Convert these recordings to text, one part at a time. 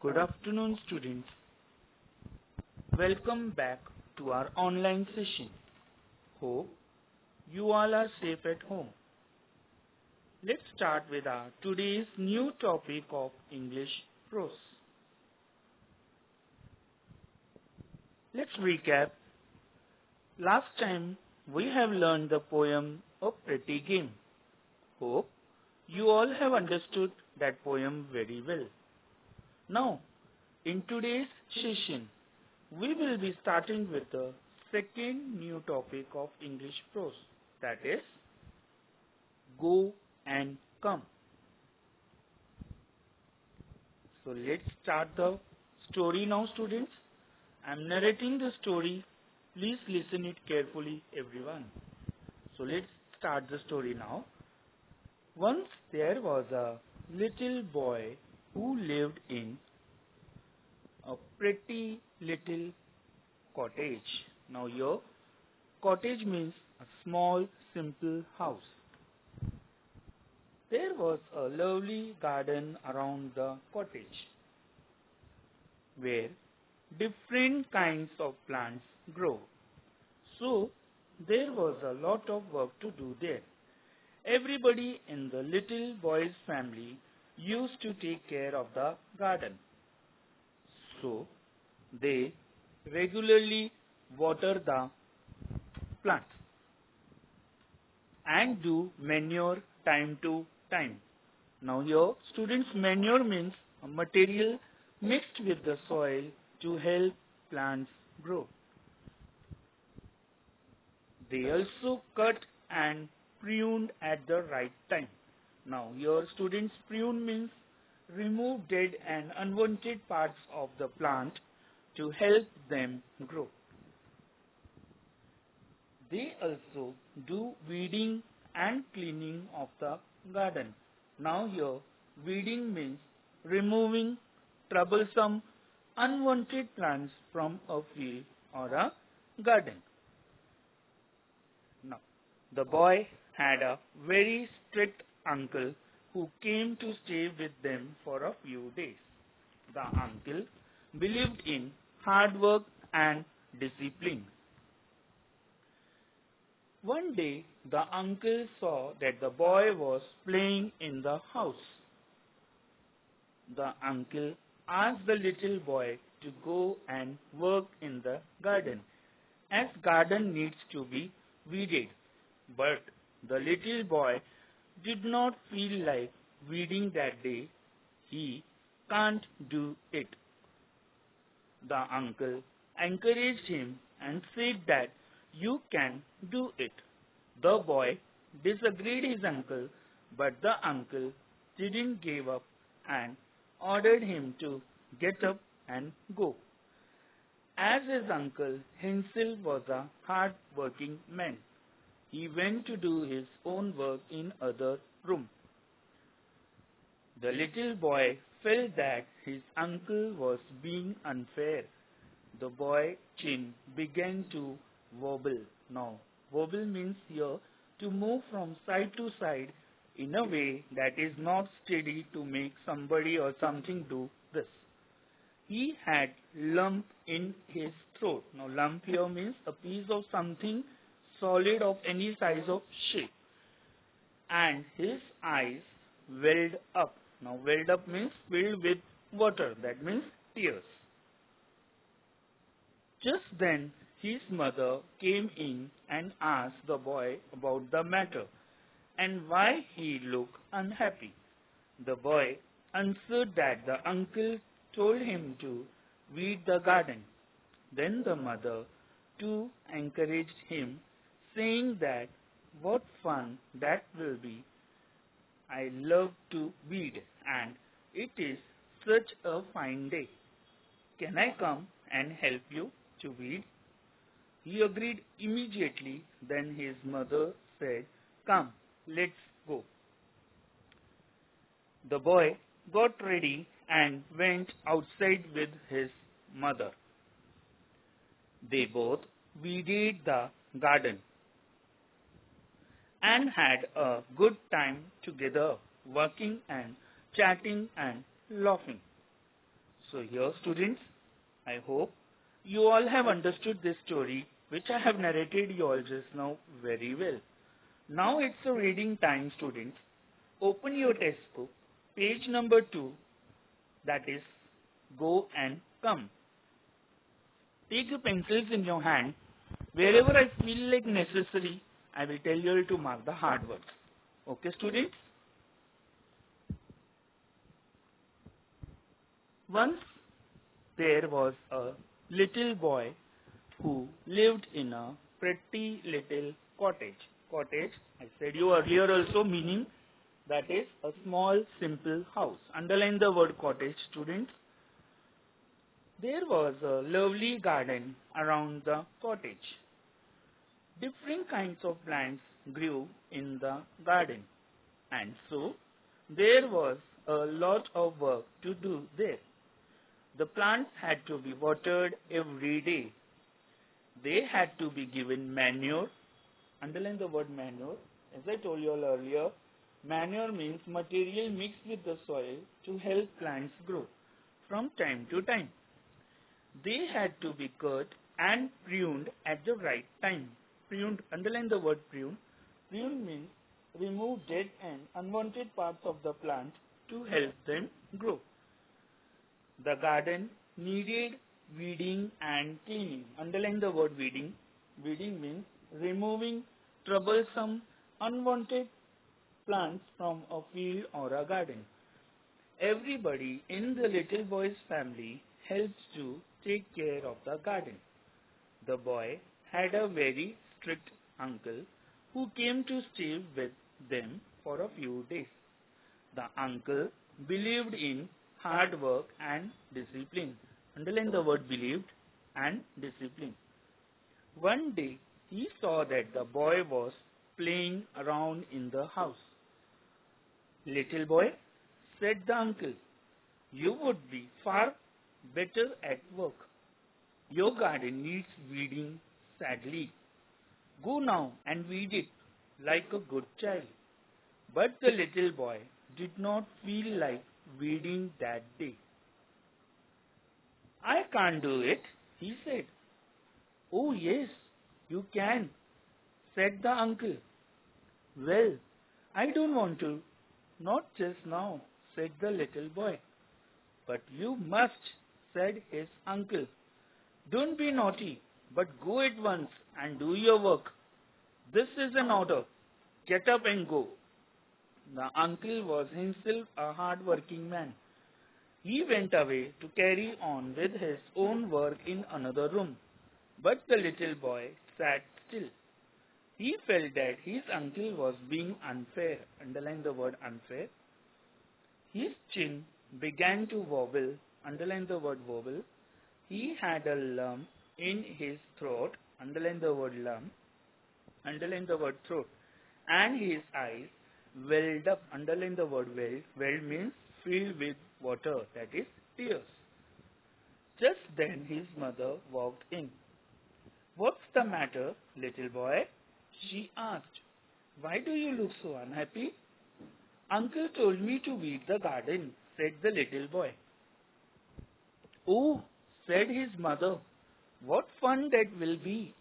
Good afternoon, students. Welcome back to our online session. Hope you all are safe at home. Let's start with our today's new topic of English prose. Let's recap. Last time we have learned the poem A Pretty Game. Hope you all have understood that poem very well. Now, in today's session, we will be starting with the second new topic of English prose, that is, go and come. So let's start the story now, students. I am narrating the story. Please listen it carefully, everyone. So let's start the story now. Once there was a little boy who lived in a pretty little cottage. Now here, cottage means a small, simple house. There was a lovely garden around the cottage where different kinds of plants grow. So there was a lot of work to do there. Everybody in the little boy's family used to take care of the garden. So they regularly water the plants and do manure time to time. Now here, students, manure means a material mixed with the soil to help plants grow. They also cut and pruned at the right time. Now here, students, prune means remove dead and unwanted parts of the plant to help them grow. They also do weeding and cleaning of the garden. Now here, weeding means removing troublesome unwanted plants from a field or a garden. Now, the boy had a very strict uncle who came to stay with them for a few days. The uncle believed in hard work and discipline. One day, the uncle saw that the boy was playing in the house. The uncle asked the little boy to go and work in the garden, as garden needs to be weeded. But the little boy did not feel like weeding that day. He can't do it. The uncle encouraged him and said that you can do it. The boy disagreed his uncle, but the uncle didn't give up and ordered him to get up and go. As his uncle himself was a hard-working man, he went to do his own work in other room. The little boy felt that his uncle was being unfair. The boy's chin began to wobble. Now, wobble means here to move from side to side in a way that is not steady to make somebody or something do this. He had lump in his throat. Now, lump here means a piece of something solid of any size of shape. And his eyes welled up. Now, welled up means filled with water. That means tears. Just then, his mother came in and asked the boy about the matter and why he looked unhappy. The boy answered that the uncle told him to weed the garden. Then the mother too encouraged him, saying that what fun that will be. I love to weed and it is such a fine day. Can I come and help you to weed? He agreed immediately. Then his mother said, come, let's go. The boy got ready and went outside with his mother. They both weeded the garden and had a good time together, working and chatting and laughing. So here students, I hope you all have understood this story which I have narrated you all just now very well. Now it's a reading time students. Open your textbook, page number 2, that is Go and Come. Take your pencils in your hand. Wherever I feel like necessary, I will tell you all to mark the hard words. Okay students? Once there was a little boy who lived in a pretty little cottage. Cottage, I said you earlier also, meaning that is a small simple house. Underline the word cottage students. There was a lovely garden around the cottage. Different kinds of plants grew in the garden, and so there was a lot of work to do there. The plants had to be watered every day. They had to be given manure. Underline the word manure. As I told you all earlier, manure means material mixed with the soil to help plants grow from time to time. They had to be cut and pruned at the right time. Pruned, underline the word prune. Prune means remove dead and unwanted parts of the plant to help them grow. The garden needed weeding and cleaning. Underline the word weeding. Weeding means removing troublesome, unwanted plants from a field or a garden. Everybody in the little boy's family helped to take care of the garden. The boy had a very strict uncle who came to stay with them for a few days. The uncle believed in hard work and discipline. Underline the word believed and discipline. One day he saw that the boy was playing around in the house. Little boy, said the uncle, you would be far better at work. Your garden needs weeding sadly. Go now and weed it like a good child. But the little boy did not feel like weeding that day. I can't do it, he said. Oh yes, you can, said the uncle. Well, I don't want to. Not just now, said the little boy. But you must, said his uncle. Don't be naughty, but go at once and do your work. This is an order. Get up and go. The uncle was himself a hard-working man. He went away to carry on with his own work in another room. But the little boy sat still. He felt that his uncle was being unfair. Underline the word unfair. His chin began to wobble. Underline the word wobble. He had a lump in his throat. Underline the word lump. Underline the word throat. And his eyes welled up. Underline the word welled. Welled means filled with water, that is tears. Just then his mother walked in. What's the matter, little boy? She asked. Why do you look so unhappy? Uncle told me to weed the garden, said the little boy. Oh, said his mother, what fun that will be.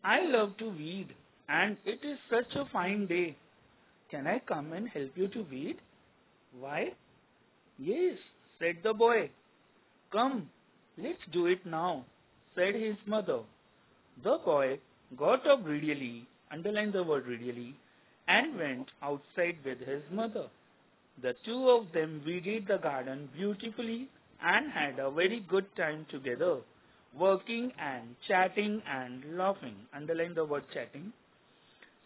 I love to weed, and it is such a fine day. Can I come and help you to weed? Why? Yes, said the boy. Come, let's do it now, said his mother. The boy got up readily, underline the word readily, and went outside with his mother. The two of them weeded the garden beautifully and had a very good time together, working and chatting and laughing. Underline the word chatting.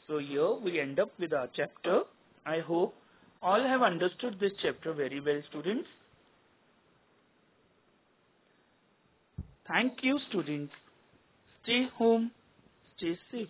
So here we end up with our chapter. I hope all have understood this chapter very well, students. Thank you, students. Stay home, stay safe.